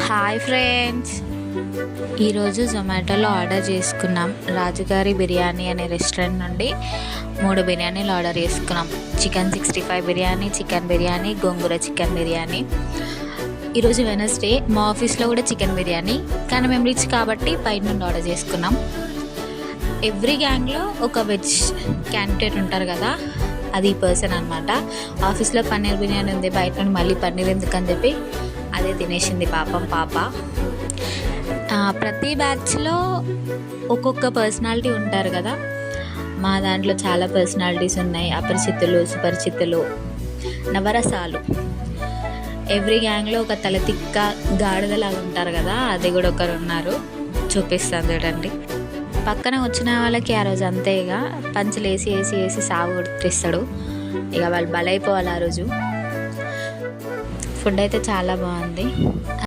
Hi friends, ఈరోజు జొమాటోలో order చేసుకున్నాం. రాజుగారి బిర్యానీ అనే రెస్టారెంట్ నుండి 3 బిర్యానీలు ఆర్డర్ చేసుకున్నాం. చికెన్ 65 బిర్యానీ, చికెన్ బిర్యానీ, గోంగూర చికెన్ బిర్యానీ. ఈరోజు వెనస్డే, మా ఆఫీస్లో కూడా చికెన్ బిర్యానీ, కానీ మేము రిచ్ కాబట్టి బయట నుండి ఆర్డర్ చేసుకున్నాం. ఎవ్రీ గ్యాంగ్లో ఒక వెజ్ క్యాండిడేట్ ఉంటారు కదా, అది ఈ పర్సన్ అనమాట. ఆఫీస్లో పన్నీర్ బిర్యానీ ఉంది, బయట నుండి మళ్ళీ పన్నీర్ ఎందుకని చెప్పి అదే తినేసింది పాపం పాప. ప్రతి బ్యాచ్లో ఒక్కొక్క పర్సనాలిటీ ఉంటారు కదా, మా దాంట్లో చాలా పర్సనాలిటీస్ ఉన్నాయి. అపరిచితులు, సుపరిచితులు, నవరసాలు. ఎవ్రీ గ్యాంగ్లో ఒక తలతిక్క గాడిదలాగా ఉంటారు కదా, అది కూడా ఒకరు ఉన్నారు. చూపిస్తాను చూడండి. పక్కన వచ్చిన వాళ్ళకి ఆ రోజు అంతే, ఇక పంచులు వేసి వేసి వేసి సాగు కొట్టిస్తాడు. ఇక వాళ్ళు బలైపోవాలి ఆ రోజు. ఫుడ్ అయితే చాలా బాగుంది.